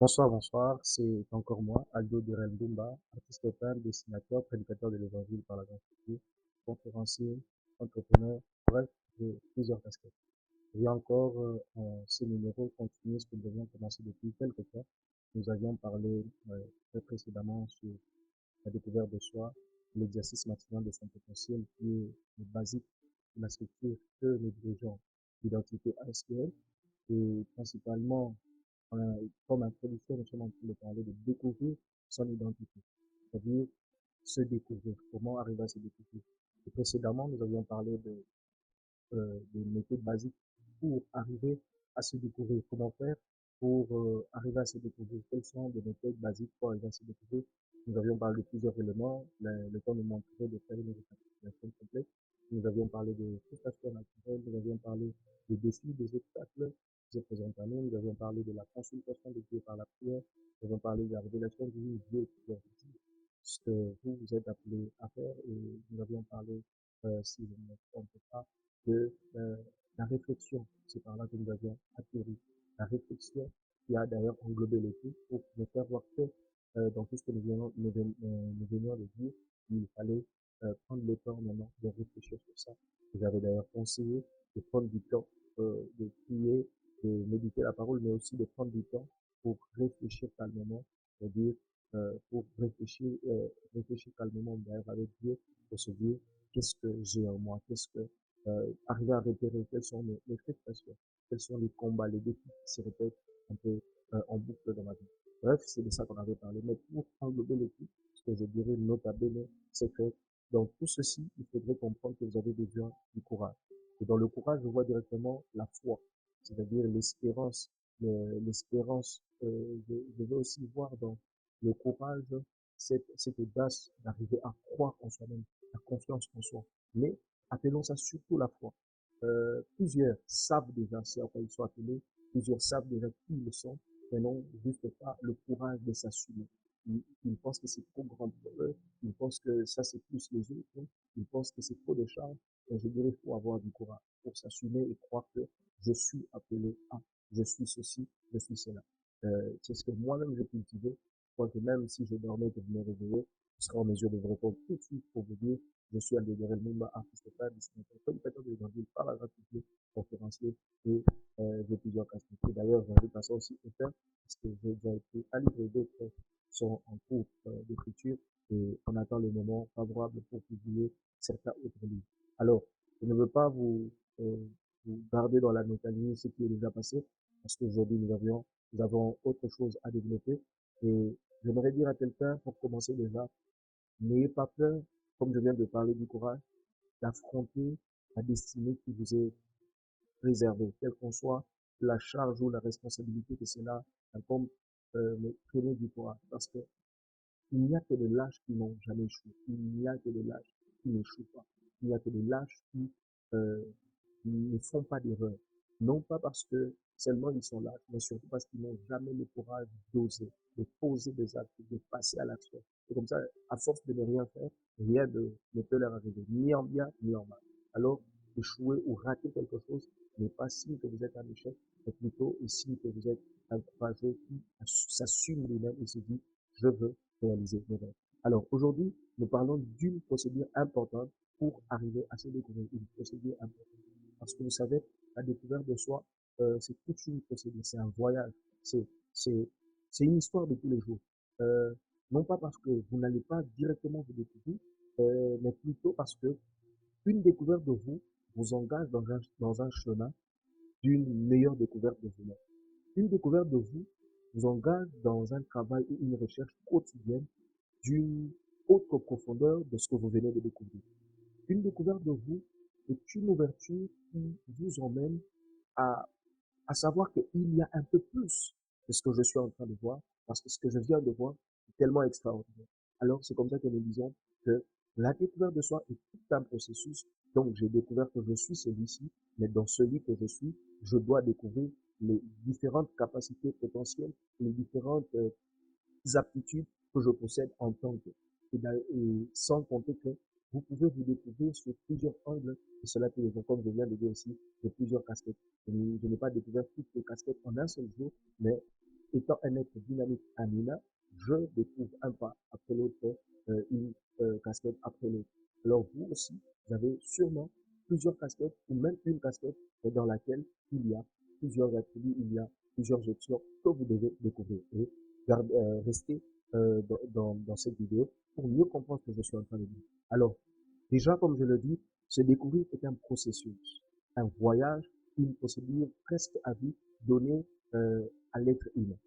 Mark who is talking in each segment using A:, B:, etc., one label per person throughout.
A: Bonsoir, bonsoir, c'est encore moi, Aldo Derel Dumba, artiste peintre, dessinateur, prédicateur de l'évangile par la grâce de Dieu, conférencier, entrepreneur, bref, j'ai plusieurs casquettes. Et encore, ce numéro continue ce que nous avions commencé depuis quelques temps. Nous avions parlé très précédemment sur la découverte de soi, l'exercice matinal de son potentiel qui est le basique de la structure que nous dirigeons l'identité ASPL et principalement comme introduction, nous sommes en train de parler de découvrir son identité, c'est-à-dire se découvrir, comment arriver à se découvrir. Et précédemment, nous avions parlé des méthodes basiques pour arriver à se découvrir, comment faire pour arriver à se découvrir, quelles sont les méthodes basiques pour arriver à se découvrir. Nous avions parlé de plusieurs éléments, le temps nous manquerait de faire une récapitulation complète. Nous avions parlé de frustration naturelle, nous avions parlé des défis, des obstacles qui se présentent à nous, nous avions parlé de la consultation de Dieu par la prière, nous avons parlé de la révélation du Dieu qui leur dit ce que vous êtes appelés à faire et nous avions parlé, si je ne me trompe pas, de la réflexion. C'est par là que nous avions atterri. La réflexion qui a d'ailleurs englobé le tout pour nous faire voir que dans tout ce que nous venions de dire, il fallait prendre le temps maintenant de réfléchir sur ça. J'avais d'ailleurs conseillé de prendre du temps, de prier, de méditer la parole, mais aussi de prendre du temps pour réfléchir calmement, c'est-à-dire pour réfléchir calmement d'ailleurs avec Dieu, pour se dire qu'est-ce que j'ai en moi, qu'est-ce que arriver à repérer quelles sont mes frustrations, quels sont les combats, les défis qui se répètent un peu en boucle dans ma vie. Bref, c'est de ça qu'on avait parlé. Mais pour englober le tout, ce que je dirais notablement, c'est que dans tout ceci, il faudrait comprendre que vous avez besoin du courage. Et dans le courage, je vois directement la foi, c'est-à-dire l'espérance. L'espérance, je veux aussi voir dans le courage cette audace d'arriver à croire en soi-même, la confiance en soi. Mais appelons ça surtout la foi. Plusieurs savent déjà ce à quoi ils sont appelés, plusieurs savent déjà qui ils sont, mais n'ont juste pas le courage de s'assumer. Ils pensent que c'est trop grand pour eux, ils pensent que ça c'est plus les autres, ils pensent que c'est trop de charge, et je dirais qu'il faut avoir du courage pour s'assumer et croire que je suis appelé à, je suis ceci, je suis cela. C'est ce que moi-même j'ai cultivé, je crois que même si je dormais et que je me réveillais, je serais en mesure de vous répondre tout de suite pour vous dire je suis Aldégarel Mumba, artiste peintre, dessinateur, prédicateur de l'évangile par la grâce de Dieu, conférencier et j'ai plusieurs casquettes. D'ailleurs, j'invite à ça aussi au faire parce que j'ai déjà été à livrer d'autres sont en cours d'écriture et on attend le moment favorable pour publier certains autres livres. Alors, je ne veux pas euh, vous garder dans la nostalgie ce qui est déjà passé parce qu'aujourd'hui nous avons autre chose à développer et j'aimerais dire à quelqu'un pour commencer déjà, n'ayez pas peur, comme je viens de parler du courage, d'affronter la destinée qui vous est réservée, quelle qu'en soit la charge ou la responsabilité que cela incombe, mais prenez du courage, parce que il n'y a que des lâches qui n'ont jamais échoué, il n'y a que des lâches qui n'échouent pas, il n'y a que des lâches euh, qui ne font pas d'erreur, non pas parce que seulement ils sont lâches, mais surtout parce qu'ils n'ont jamais le courage d'oser, de poser des actes, de passer à l'action. Et comme ça, à force de ne rien faire, rien ne peut leur arriver, ni en bien, ni en mal. Alors, échouer ou rater quelque chose n'est pas signe que vous êtes un échec, mais plutôt un signe que vous êtes un courageux qui s'assume lui-même et se dit, je veux réaliser mes rêves. Alors, aujourd'hui, nous parlons d'une procédure importante pour arriver à se découvrir, une procédure importante. Parce que vous savez, la découverte de soi, c'est toute une procédure, c'est un voyage, c'est, c'est, c'est une histoire de tous les jours. Euh, non pas parce que vous n'allez pas directement vous découvrir, mais plutôt parce que une découverte de vous vous engage dans un chemin d'une meilleure découverte de vous-même. Une découverte de vous vous engage dans un travail ou une recherche quotidienne d'une autre profondeur de ce que vous venez de découvrir. Une découverte de vous est une ouverture qui vous emmène à, à savoir qu'il y a un peu plus de ce que je suis en train de voir, parce que ce que je viens de voir est tellement extraordinaire. Alors, c'est comme ça que nous disons que la découverte de soi est tout un processus. Donc, j'ai découvert que je suis celui-ci, mais dans celui que je suis, je dois découvrir les différentes capacités potentielles, les différentes aptitudes que je possède en tant que. Et sans compter que vous pouvez vous découvrir sur plusieurs angles, et cela tous les jours, comme je viens de dire aussi, de plusieurs casquettes. Je n'ai pas découvert toutes les casquettes en un seul jour, mais étant un être dynamique, un humain, je découvre un pas après l'autre, une casquette après l'autre. Alors vous aussi, vous avez sûrement plusieurs casquettes ou même une casquette dans laquelle il y a plusieurs attributs, il y a plusieurs options que vous devez découvrir. Et restez dans cette vidéo pour mieux comprendre ce que je suis en train de dire. Alors, déjà, comme je le dis, se découvrir est un processus, un voyage, une procédure presque à vie donnée à l'être humain.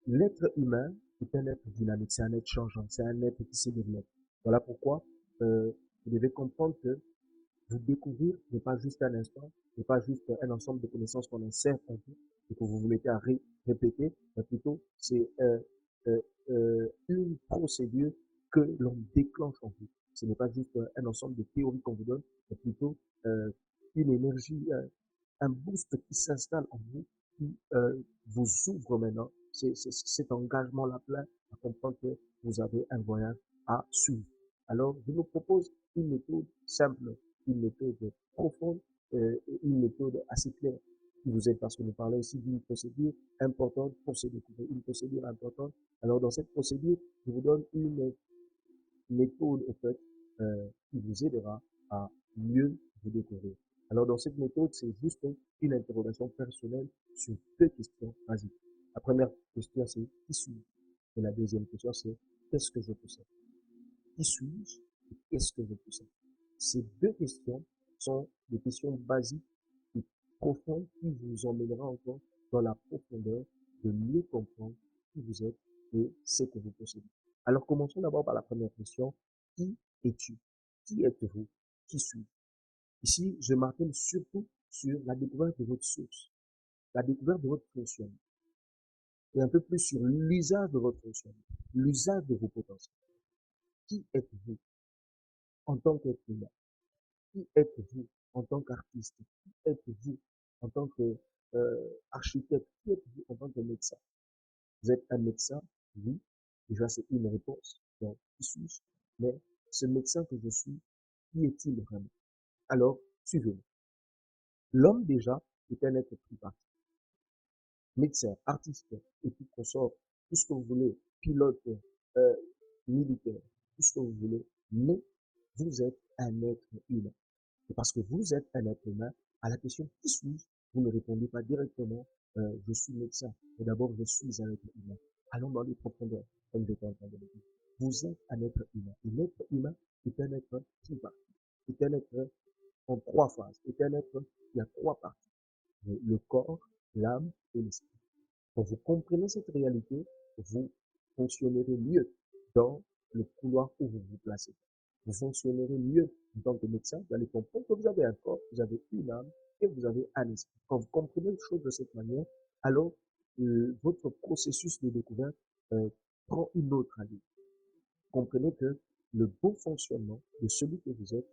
A: L'être humain est un être dynamique, c'est un être changeant, c'est un être qui se développe. Voilà pourquoi vous devez comprendre que vous découvrir n'est pas juste un instant, n'est pas juste un ensemble de connaissances qu'on insère en vous et que vous voulez répéter, mais plutôt c'est euh, une procédure que l'on déclenche en vous. Ce n'est pas juste un ensemble de théories qu'on vous donne, mais plutôt euh, une énergie, un boost qui s'installe en vous, qui vous ouvre maintenant. C'est cet engagement-là plein à comprendre que vous avez un voyage à suivre. Alors, je vous propose une méthode simple, une méthode profonde, une méthode assez claire qui vous aide parce que nous parlons aussi d'une procédure importante pour se découvrir, une procédure importante. Alors, dans cette procédure, je vous donne une méthode, en fait, qui vous aidera à mieux vous découvrir. Alors, dans cette méthode, c'est juste une interrogation personnelle sur deux questions basiques. La première question, c'est qui suis-je? Et la deuxième question, c'est qu'est-ce que je possède? Qui suis-je et qu'est-ce que je possède? Ces deux questions sont des questions basiques et profondes qui vous emmèneront encore dans la profondeur de mieux comprendre qui vous êtes et ce que vous possédez. Alors commençons d'abord par la première question. Qui es-tu? Qui êtes-vous? Qui suis-je? Ici, je m'appelle surtout sur la découverte de votre source, la découverte de votre fonctionnement et un peu plus sur l'usage de votre fonctionnement, l'usage de vos potentiels. Qui êtes-vous en tant qu'être humain? Qui êtes-vous en tant qu'artiste? Qui êtes-vous en tant qu'architecte? Qui êtes-vous en tant que médecin? Vous êtes un médecin? Oui. Déjà, c'est une réponse. Donc, qui suis-je? Mais ce médecin que je suis, qui est-il vraiment? Alors, suivez-moi. L'homme, déjà, est un être tripartite. Médecin, artiste, et tout consort, tout ce que vous voulez, pilote, euh, militaire, tout ce que vous voulez, mais vous êtes un être humain. Et parce que vous êtes un être humain, à la question qui suis-je, vous ne répondez pas directement je suis médecin. Mais d'abord, je suis un être humain. Allons dans les profondeurs, comme j'étais en train de le dire. Vous êtes un être humain. Et l'être humain est un être tripartite, est un être en trois phases, est un être qui a trois parties. Le corps, l'âme et l'esprit. Quand vous comprenez cette réalité, vous fonctionnerez mieux dans le couloir où vous vous placez. Vous fonctionnerez mieux en tant que médecin. Vous allez comprendre que vous avez un corps, vous avez une âme et vous avez un esprit. Quand vous comprenez les choses de cette manière, alors votre processus de découverte prend une autre allure. Comprenez que le bon fonctionnement de celui que vous êtes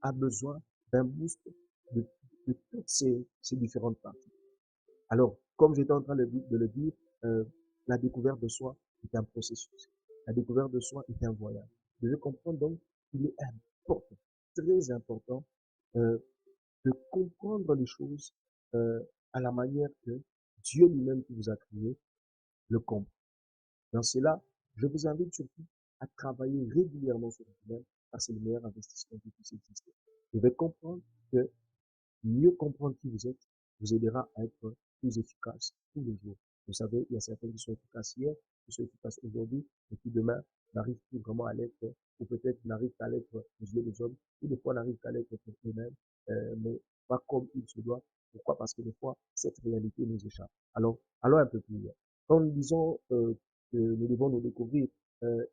A: a besoin d'un boost de, de toutes ces différentes parties. Alors, comme j'étais en train de le dire, la découverte de soi est un processus. La découverte de soi est un voyage. Vous devez comprendre donc qu'il est important, très important, euh, de comprendre les choses à la manière que Dieu lui-même qui vous a créé le comprend. Dans cela, je vous invite surtout à travailler régulièrement sur vous-même, car c'est le meilleur investissement qui puisse exister. Vous devez comprendre que mieux comprendre qui vous êtes vous aidera à être plus efficace tous les jours. Vous savez, il y a certains qui sont efficaces hier, qui sont efficaces aujourd'hui, et qui demain n'arrivent plus vraiment à l'être, ou peut-être n'arrivent qu'à l'être aux yeux des hommes, ou des fois n'arrivent qu'à l'être pour eux-mêmes, mais pas comme il se doit. Pourquoi? Parce que des fois, cette réalité nous échappe. Alors, allons un peu plus loin. Quand nous disons que nous devons nous découvrir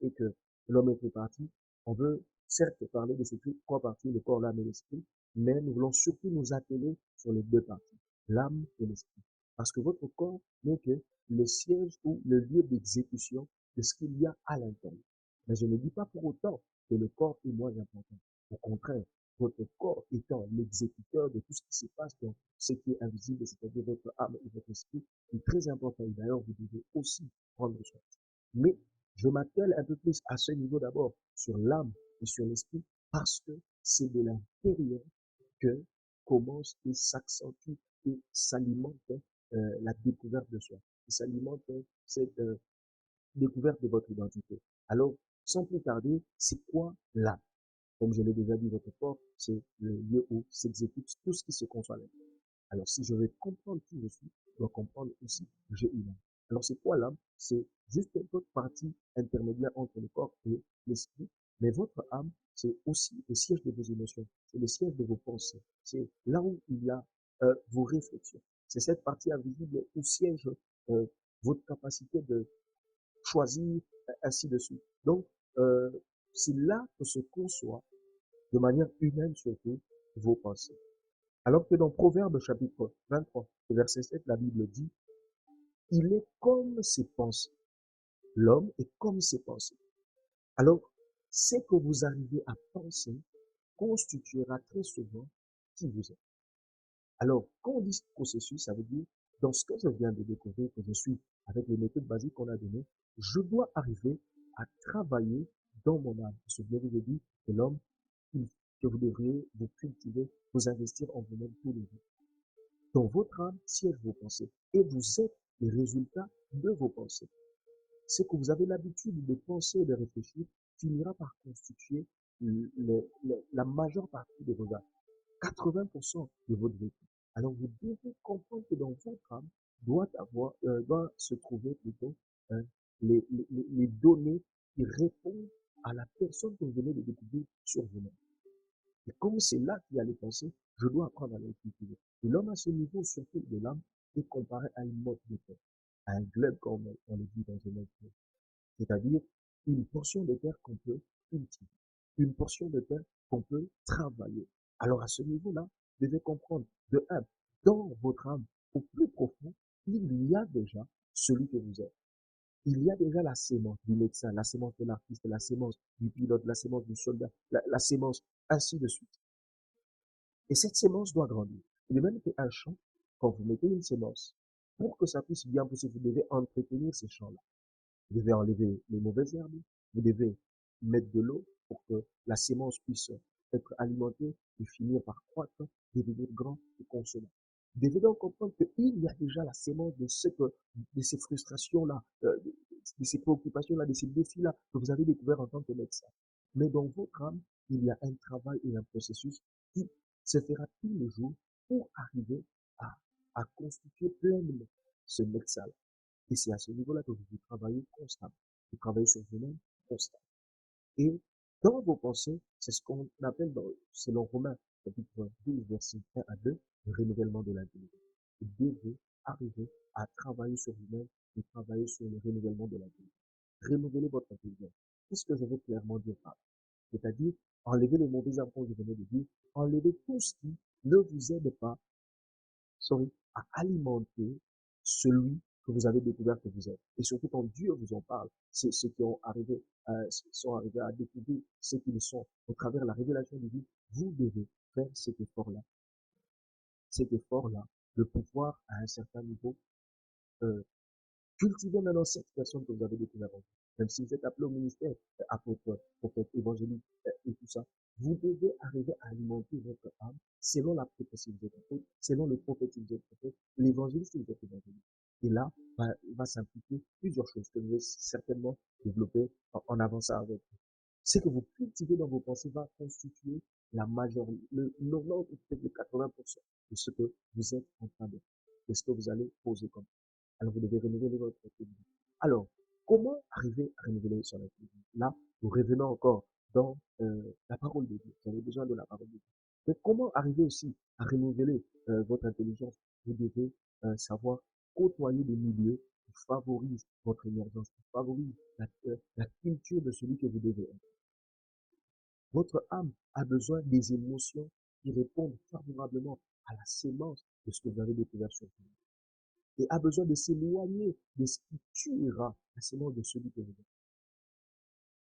A: et que l'homme est parti, on veut certes parler de ces trois parties, le corps, l'âme et l'esprit, mais nous voulons surtout nous atteler sur les deux parties, l'âme et l'esprit. Parce que votre corps n'est que le siège ou le lieu d'exécution de ce qu'il y a à l'intérieur. Mais je ne dis pas pour autant que le corps est moins important. Au contraire, votre corps étant l'exécuteur de tout ce qui se passe dans ce qui est invisible, c'est-à-dire votre âme et votre esprit, est très important. Et d'ailleurs, vous devez aussi prendre soin. Mais je m'attelle un peu plus à ce niveau d'abord sur l'âme et sur l'esprit parce que c'est de l'intérieur que commence et s'accentue et s'alimente la découverte de soi, qui s'alimente cette découverte de votre identité. Alors, sans plus tarder, c'est quoi l'âme? Comme je l'ai déjà dit, votre corps, c'est le lieu où s'exécute tout ce qui se conçoit à l'intérieur. Alors, si je veux comprendre qui je suis, je dois comprendre aussi que j'ai une âme. Alors, c'est quoi l'âme? C'est juste une autre partie intermédiaire entre le corps et l'esprit. Mais votre âme, c'est aussi le siège de vos émotions. C'est le siège de vos pensées. C'est là où il y a vos réflexions. C'est cette partie invisible où siège euh, votre capacité de choisir, ainsi de suite. Donc, euh, c'est là que se conçoit, de manière humaine surtout, vos pensées. Alors que dans Proverbe chapitre 23, verset 7, la Bible dit, il est comme ses pensées. L'homme est comme ses pensées. Alors, ce que vous arrivez à penser constituera très souvent qui vous êtes. Alors, quand on dit ce processus, ça veut dire, dans ce que je viens de découvrir, que je suis avec les méthodes basiques qu'on a données, je dois arriver à travailler dans mon âme. Ce que je vous ai dit, que l'homme, que vous devriez vous cultiver, vous investir en vous-même tous les jours. Dans votre âme siègent vos pensées et vous êtes les résultats de vos pensées. Ce que vous avez l'habitude de penser et de réfléchir finira par constituer la majeure partie de vos actes, 80% de votre vécu. Alors vous devez comprendre que dans votre âme doit se trouver plutôt hein, les données qui répondent à la personne que vous venez de découvrir sur vous-même. Et comme c'est là qu'il y a les pensées, je dois apprendre à les cultiver. Et l'homme à ce niveau, surtout de l'âme, est comparé à une motte de terre, à un globe, comme on le dit dans une autre, c'est-à-dire une portion de terre qu'on peut cultiver, une portion de terre qu'on peut travailler. Alors à ce niveau-là, vous devez comprendre, de un, dans votre âme, au plus profond, il y a déjà celui que vous êtes. Il y a déjà la sémence du médecin, la sémence de l'artiste, la sémence du pilote, la sémence du soldat, la sémence, ainsi de suite. Et cette sémence doit grandir. Il est même qu'un champ, quand vous mettez une sémence, pour que ça puisse bien pousser, vous devez entretenir ces champs-là. Vous devez enlever les mauvaises herbes, vous devez mettre de l'eau pour que la sémence puisse être alimentée et finir par croître, devenir grand et consommer. Vous devez donc comprendre qu'il y a déjà la sémence de ces frustrations-là, de ces préoccupations-là, de ces défis-là que vous avez découvert en tant que médecin. Mais dans votre âme, il y a un travail et un processus qui se fera tous les jours pour arriver à, à constituer pleinement ce médecin-là. Et c'est à ce niveau-là que vous travaillez constamment. Vous travaillez sur vous-même constamment. Et dans vos pensées, c'est ce qu'on appelle, selon Romains, chapitre 12, verset 1 à 2, le renouvellement de l'intelligence. Vous devez arriver à travailler sur vous-même et travailler sur le renouvellement de l'intelligence. Renouveler votre intelligence. Qu'est-ce que je veux clairement dire par là? C'est-à-dire, enlever les mauvais infos que je venais de dire, enlever tout ce qui ne vous aide pas, à alimenter celui que vous avez découvert que vous êtes. Et surtout quand Dieu vous en parle, c'est ceux qui sont arrivés à découvrir ce qu'ils sont au travers de la révélation de Dieu. Vous devez faire cet effort-là, de pouvoir à un certain niveau euh, cultivez maintenant cette personne que vous avez découvert en vous. Même si vous êtes appelé au ministère, apôtre, prophète, évangéliste et tout ça, vous devez arriver à alimenter votre âme selon la prophétie si vous êtes apôtre, selon le prophète si vous êtes prophète, l'évangéliste si vous êtes évangéliste. Et là, va s'impliquer plusieurs choses que vous allez certainement développer en avançant avec vous. Ce que vous cultivez dans vos pensées va constituer la majorité, le 90 ou peut-être le 80% de ce que vous êtes en train de faire, de ce que vous allez poser comme. Alors, vous devez renouveler votre intelligence. Alors, comment arriver à renouveler son intelligence? Là, nous revenons encore dans la parole de Dieu. Vous avez besoin de la parole de Dieu. Mais comment arriver aussi à renouveler votre intelligence? Vous devez savoir côtoyer des milieux qui favorisent votre émergence, qui favorisent la culture de celui que vous devez être. Votre âme a besoin des émotions qui répondent favorablement à la sémence de ce que vous avez découvert sur vous et a besoin de s'éloigner de ce qui tuera la sémence de celui que vous êtes.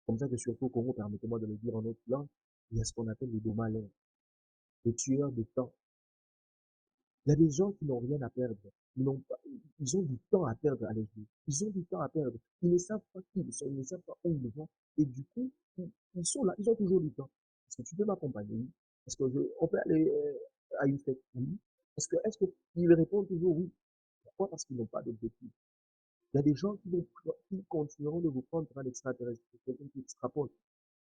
A: Comme ça que surtout au Congo, permettez-moi de le dire en autre langue, il y a ce qu'on appelle les domalins, les tueurs de temps. Il y a des gens qui n'ont rien à perdre. Ils ont du temps à perdre à l'église. Ils ont du temps à perdre. Ils ne savent pas qui ils sont, ils ne savent pas où ils vont. Et du coup, ils sont là, ils ont toujours du temps. Est-ce que tu peux m'accompagner? Oui. Est-ce que on peut aller à une fête? Oui. Est-ce que, ils répondent toujours oui? Pourquoi? Parce qu'ils n'ont pas d'objectif. Il y a des gens qui continueront de vous prendre pour un extraterrestre, pour quelqu'un qui extrapole.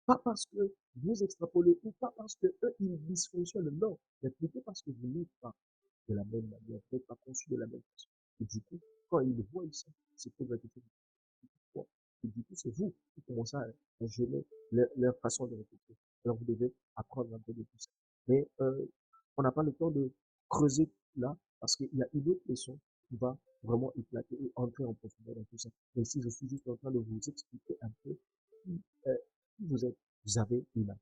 A: Pas parce que vous extrapolez ou pas parce que eux, ils dysfonctionnent, non, mais plutôt parce que vous n'êtes pas de la même manière, vous n'êtes pas conçu de la même façon. Et du coup, quand ils voient ça, c'est pour la question pourquoi. Et du coup, c'est vous qui commencez à gêner leur façon de réfléchir. Alors, vous devez apprendre un peu de tout ça. Mais on n'a pas le temps de creuser là parce qu'il y a une autre leçon qui va vraiment éclater et entrer en profondeur dans tout ça. Mais ici, je suis juste en train de vous expliquer un peu qui, qui vous êtes. Vous avez une âme.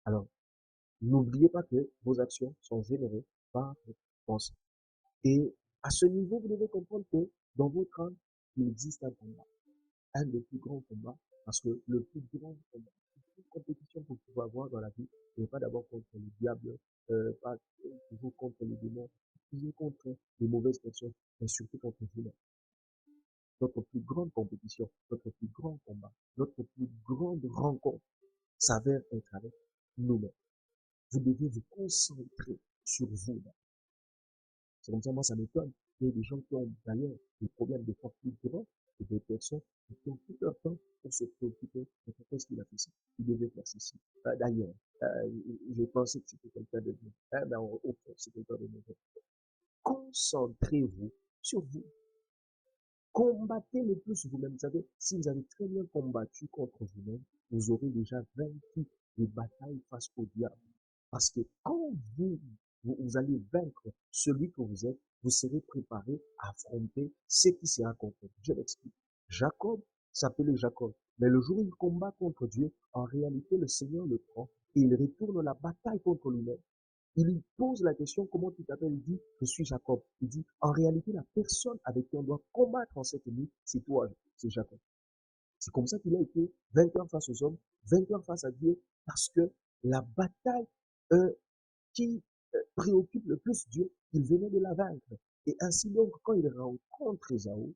A: Alors, n'oubliez pas que vos actions sont générées par vos pensées. Et à ce niveau, vous devez comprendre que dans votre âme, il existe un combat. Un des plus grands combats, parce que le plus grand combat, toute compétition que vous pouvez avoir dans la vie, ce n'est pas d'abord contre le diable, pas toujours contre les démons, toujours contre les mauvaises personnes, mais surtout contre vous-même. Notre plus grande compétition, notre plus grand combat, notre plus grande rencontre s'avère être avec nous-mêmes. Vous devez vous concentrer sur vous. C'est comme ça, moi, ça m'étonne. Il y a des gens qui ont d'ailleurs des problèmes de fois plus grands que des personnes qui ont tout leur temps pour se préoccuper de pourquoi est-ce qu'il a fait ça. Il devait faire ceci. D'ailleurs, j'ai pensé que c'était quelqu'un de bien. Ben, au fond, c'est quelqu'un de mauvais. Concentrez-vous sur vous. Combattez le plus vous-même. Vous savez, si vous avez très bien combattu contre vous-même, vous aurez déjà vaincu les batailles face au diable. Parce que quand vous allez vaincre celui que vous êtes, vous serez préparé à affronter ce qui sera contre vous. Je l'explique. Jacob s'appelait Jacob. Mais le jour où il combat contre Dieu, en réalité, le Seigneur le prend et il retourne la bataille contre lui-même. Il lui pose la question, comment tu t'appelles? Il dit, je suis Jacob. Il dit, en réalité, la personne avec qui on doit combattre en cette nuit, c'est toi, c'est Jacob. C'est comme ça qu'il a été vainqueur face aux hommes, vainqueur face à Dieu, parce que la bataille qui préoccupe le plus Dieu, il venait de la vaincre. Et ainsi donc, quand il rencontre Ésaü,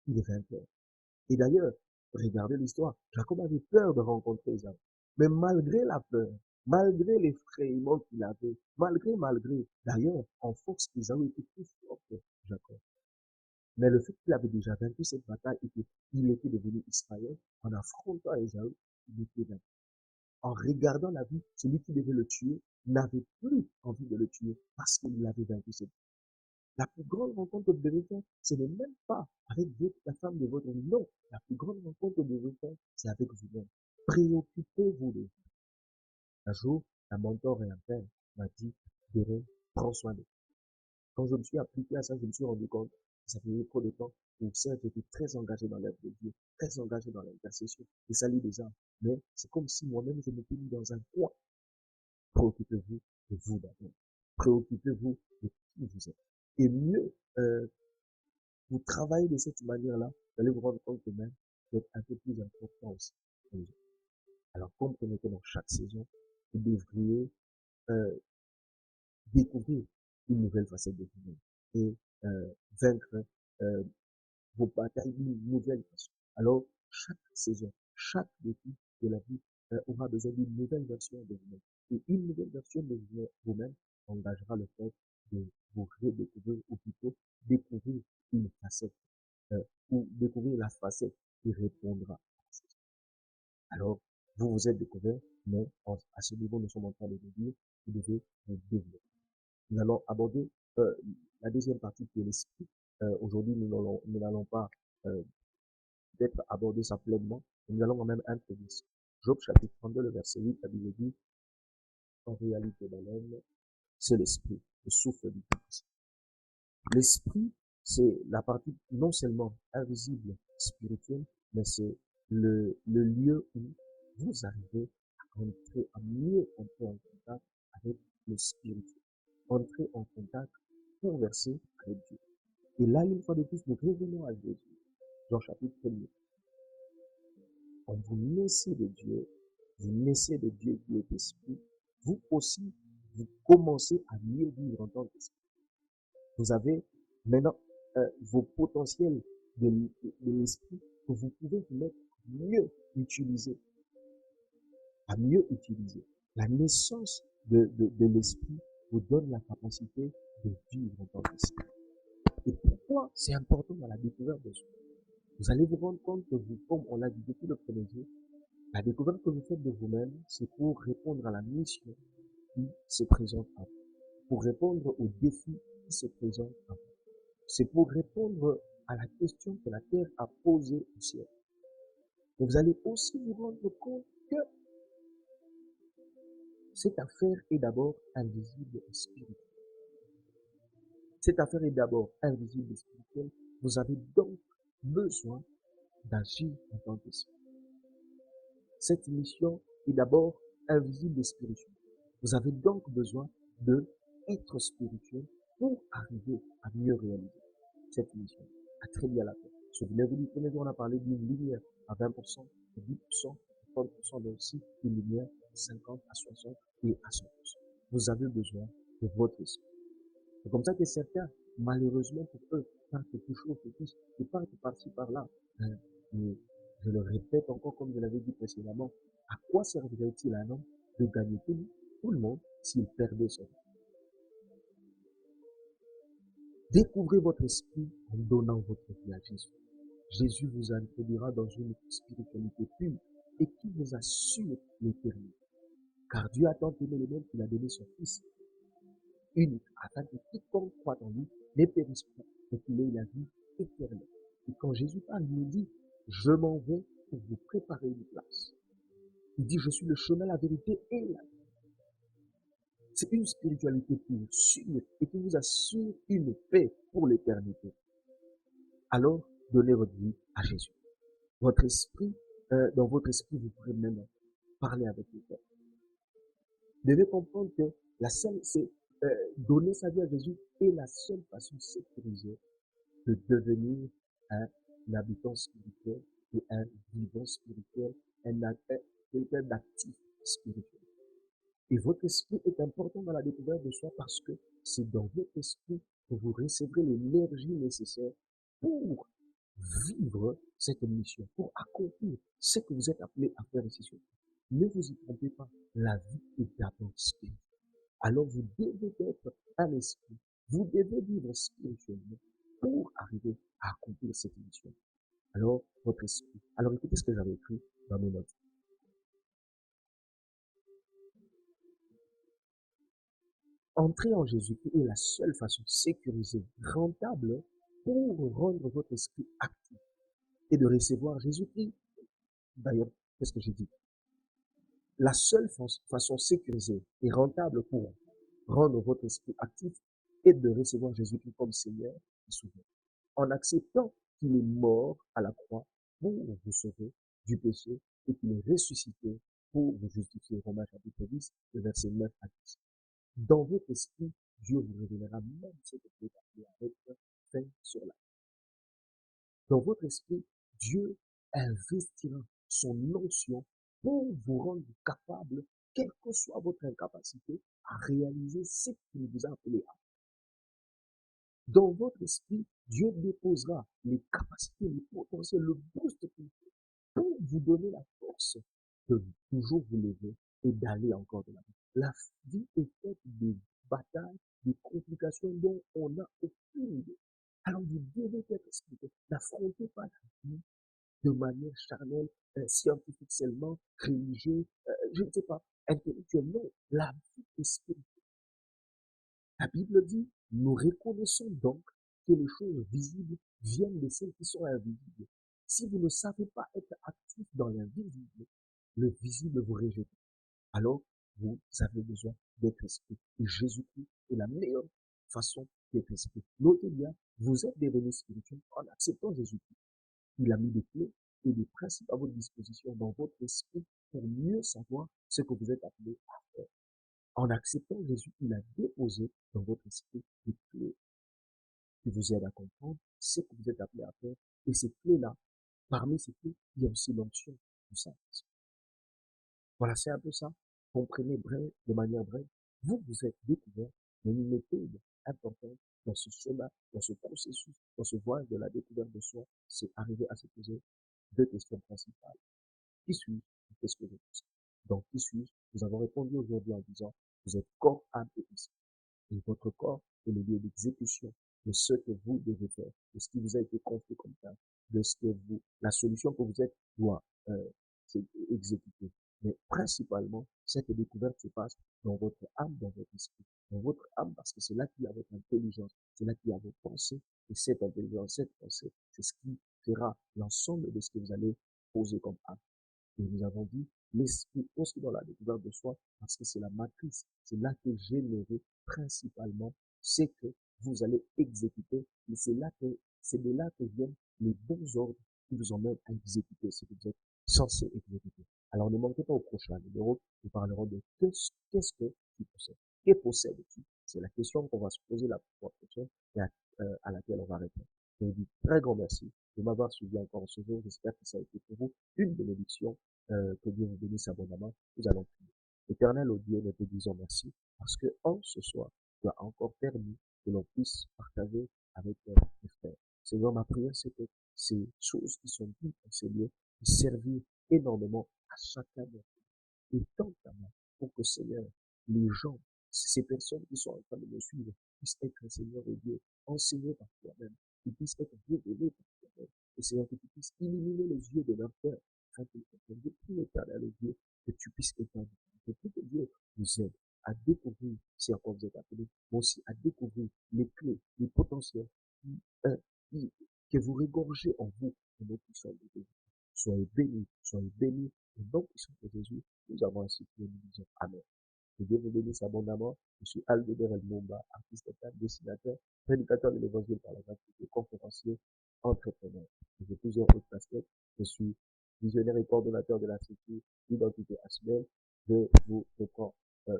A: il est vainqueur. Et d'ailleurs, regardez l'histoire, Jacob avait peur de rencontrer Ésaü. Mais malgré la peur, malgré l'effrayement qu'il avait, malgré, d'ailleurs, en force, Ésaü était plus fort que Jacob. Mais le fait qu'il avait déjà vaincu cette bataille et qu'il était devenu Israël, en affrontant Ésaü, il était vaincu. En regardant la vie, celui qui devait le tuer n'avait plus envie de le tuer parce qu'il l'avait vaincu. La plus grande rencontre que vous devez faire, ce n'est même pas avec la femme de votre vie. Non, la plus grande rencontre que vous devez faire, c'est avec vous-même. Préoccupez-vous de vous. Un jour, un mentor et un père m'a dit, Déré, prends soin de vous. Quand je me suis appliqué à ça, je me suis rendu compte que ça faisait trop de temps où certes, j'étais très engagé dans l'œuvre de Dieu, très engagé dans l'intercession, et salut des âmes. Mais c'est comme si moi-même, je m'étais mis dans un coin. Préoccupez-vous de vous d'abord. Préoccupez-vous de qui vous êtes. Et mieux vous travaillez de cette manière-là, vous allez vous rendre compte que même vous êtes un peu plus important aussi. Alors, comprenez que dans chaque saison, vous devriez euh, découvrir une nouvelle facette de vous-même et vaincre euh, vos batailles d'une nouvelle façon. Alors, chaque saison, chaque défi de la vie aura besoin d'une nouvelle version de vous-même. Et une nouvelle version de vous-même engagera le fait de vous redécouvrir, ou plutôt découvrir une facette, ou découvrir la facette qui répondra à la saison. Alors, vous vous êtes découvert, mais à ce niveau, nous sommes en train de vous dire, vous devez vous développer. Nous allons aborder la deuxième partie qui est l'esprit. Aujourd'hui, nous n'allons pas peut-être aborder ça pleinement, mais nous allons quand même introduire. Job chapitre 32, le verset 8, la Bible dit, en réalité, dans l'homme, c'est l'esprit, le souffle du Tout-Puissant. L'esprit, c'est la partie non seulement invisible, spirituelle, mais c'est le lieu où vous arrivez à mieux entrer en contact avec le spirituel, entrer en contact, converser avec Dieu. Et là, une fois de plus, nous revenons à Jésus. Jean chapitre 1. Quand vous naissez de Dieu qui est esprit, vous aussi, vous commencez à mieux vivre en tant qu'esprit. Vous avez maintenant vos potentiels de l'esprit que vous pouvez mettre mieux utiliser, à mieux utiliser. La naissance de l'esprit vous donne la capacité de vivre en tant qu'esprit. Et pourquoi c'est important dans la découverte de soi? Vous allez vous rendre compte que vous, comme on l'a dit depuis le premier jour, la découverte que vous faites de vous-même, c'est pour répondre à la mission qui se présente à vous, pour répondre aux défis qui se présentent à vous. C'est pour répondre à la question que la terre a posée au ciel. Mais vous allez aussi vous rendre compte que cette affaire est d'abord invisible et spirituelle. Cette affaire est d'abord invisible et spirituelle. Vous avez donc besoin d'agir en tant qu'esprit. Cette mission est d'abord invisible et spirituelle. Vous avez donc besoin d'être spirituel pour arriver à mieux réaliser cette mission, à très bien la faire. Souvenez-vous du premier jour, on a parlé d'une lumière à 20%, à 10%, à 30%, mais aussi une lumière à 50, à 60 et à 100%. Vous avez besoin de votre esprit. C'est comme ça que certains, malheureusement pour eux, partent toujours focus et partent par-ci par-là. Mais je le répète encore comme je l'avais dit précédemment, à quoi servirait-il à un homme de gagner tout le monde s'il perdait son temps? Découvrez votre esprit en donnant votre vie à Jésus. Jésus vous introduira dans une spiritualité pure et qui vous assure l'éternité. Car Dieu a tant aimé le monde qu'il a donné son Fils unique, afin que quiconque croit en lui ne périsse pas, mais qu'il ait la vie éternelle. Et quand Jésus parle, il nous dit, je m'en vais pour vous préparer une place. Il dit, je suis le chemin, la vérité et la vie. C'est une spiritualité pure, sûre, et qui vous assure une paix pour l'éternité. Alors, donnez votre vie à Jésus. Votre esprit, dans votre esprit, vous pourrez même parler avec le Père. Vous devez comprendre que la seule, c'est donner sa vie à Jésus est la seule façon sécurisée de devenir un habitant spirituel et un vivant spirituel, quelqu'un d'actif spirituel. Et votre esprit est important dans la découverte de soi parce que c'est dans votre esprit que vous recevrez l'énergie nécessaire pour vivre cette mission, pour accomplir ce que vous êtes appelé à faire ici sur terre. Ne vous y trompez pas, la vie est d'abord spirituelle. Alors vous devez être un esprit, vous devez vivre spirituellement pour arriver à accomplir cette mission. Alors, votre esprit. Alors écoutez ce que j'avais écrit dans mes notes. Entrer en Jésus-Christ est la seule façon sécurisée, rentable, pour rendre votre esprit actif et de recevoir Jésus-Christ. D'ailleurs, qu'est-ce que j'ai dit? La seule façon sécurisée et rentable pour rendre votre esprit actif est de recevoir Jésus-Christ comme Seigneur et Sauveur. En acceptant qu'il est mort à la croix pour vous sauver du péché et qu'il est ressuscité pour vous justifier. Romains chapitre 10, le verset 9 à 10. Dans votre esprit, Dieu vous révélera même ce que vous avez à être fait sur la terre. Dans votre esprit, Dieu investira son onction pour vous rendre capable, quelle que soit votre incapacité, à réaliser ce qu'il vous a appelé à. Dans votre esprit, Dieu déposera les capacités, les potentiels, le boost qu'il faut pour vous donner la force de toujours vous lever et d'aller encore de l'avant. La vie est faite de batailles, de complications dont on n'a aucune idée. Alors vous devez être spirituel. N'affrontez pas la vie de manière charnelle, scientifique seulement, religieuse, je ne sais pas, intellectuelle. Non, la vie est spirituelle. La Bible dit, nous reconnaissons donc que les choses visibles viennent de celles qui sont invisibles. Si vous ne savez pas être actif dans l'invisible, le visible vous rejette. Alors, vous avez besoin d'être esprit. Et Jésus-Christ est la meilleure façon d'être esprit. Notez bien, vous êtes devenu spirituel en acceptant Jésus-Christ. Il a mis des clés et des principes à votre disposition dans votre esprit pour mieux savoir ce que vous êtes appelé à faire. En acceptant Jésus, il a déposé dans votre esprit des clés qui vous aident à comprendre ce que vous êtes appelé à faire. Et ces clés-là, parmi ces clés, il y a aussi l'onction du Saint-Esprit. Voilà, c'est un peu ça. Comprenez de manière brève. Vous êtes découvert, mais une méthode importante dans ce chemin, dans ce processus, dans ce voyage de la découverte de soi, c'est arriver à se poser deux questions principales. Qui suis-je et qu'est-ce que je suis? Donc, qui suis-je? Nous avons répondu aujourd'hui en disant, vous êtes corps, âme et esprit. Et votre corps est le lieu d'exécution de ce que vous devez faire, de ce qui vous a été confié comme tâche, de ce que la solution que vous êtes doit exécuter. Mais principalement, cette découverte se passe dans votre âme, dans votre esprit. Dans votre âme, parce que c'est là qu'il y a votre intelligence, c'est là qu'il y a vos pensées, et cette intelligence, cette pensée, c'est ce qui fera l'ensemble de ce que vous allez poser comme acte. Et nous avons dit, l'esprit aussi dans la découverte de soi, parce que c'est la matrice, c'est là que générer principalement ce que vous allez exécuter, et c'est de là que viennent les bons ordres qui vous emmènent à exécuter ce que vous êtes censé exécuter. Alors ne manquez pas au prochain numéro, nous parlerons de qu'est-ce que tu possèdes. Que possèdes-tu? C'est la question qu'on va se poser la fois prochaine et à laquelle on va répondre. Je vous dis très grand merci de m'avoir suivi encore ce jour. J'espère que ça a été pour vous une bénédiction. Que Dieu vous bénisse abondamment. Nous allons prier. Éternel, ô Dieu, nous te disons merci parce que ce soir, tu as encore permis que l'on puisse partager avec mes frères. Seigneur, ma prière, c'est que ces choses qui sont dites dans ces lieux puissent servir énormément à chacun d'entre nous. Et tant qu'à moi, pour que, Seigneur, les gens, ces personnes qui sont en train de me suivre, puissent être, Seigneur et Dieu, enseignés par toi-même, qu'ils puissent être révélés par toi-même. Et Seigneur, que tu puisses illuminer les yeux de leur cœur, afin qu'ils comprennent. Je prie, Éternel et Dieu, que tu puisses éteindre. Je prie que Dieu vous aide à découvrir, si encore vous êtes appelés, mais aussi à découvrir les clés, les potentiels que vous régorgez en vous, au nom puissant de Jésus. Soyez bénis, au nom puissant de Jésus. Nous avons ainsi prié, nous disons Amen. Que Dieu vous bénisse abondamment. Je suis Aldo de Relmumba, artiste, dessinateur, prédicateur de l'évangile par la grâce de Dieu, conférencier, entrepreneur. J'ai plusieurs autres casquettes. Je suis visionnaire et coordonnateur de l'Institut Identité HBL. Je vous reprends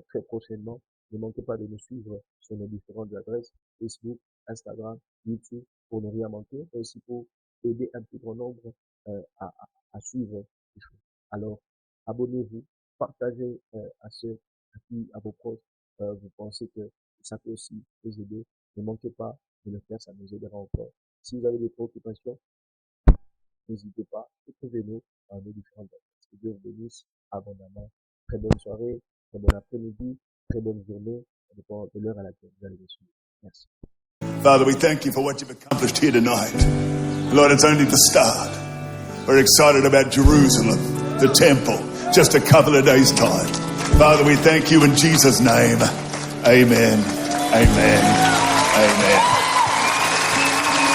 A: très prochainement. Ne manquez pas de nous suivre sur nos différentes adresses, Facebook, Instagram, YouTube, pour ne rien manquer, et aussi pour aider un plus grand nombre à suivre les choses. Alors, abonnez-vous, partagez à vos proches, vous pensez que ça peut aussi vous aider. Ne manquez pas de le faire, ça nous aidera encore. Si vous avez des préoccupations, n'hésitez pas, écrivez-nous dans nos différentes adresses. Que Dieu vous bénisse abondamment. Très bonne soirée, très bon après-midi, très bonne journée. Ça dépend de l'heure à laquelle vous allez nous suivre. Merci.
B: Father, we thank you for what you've accomplished here tonight. Lord, it's only the start. We're excited about Jerusalem, the temple, just a couple of days' time. Father, we thank you in Jesus' name. Amen. Amen. Amen.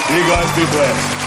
B: You guys be blessed.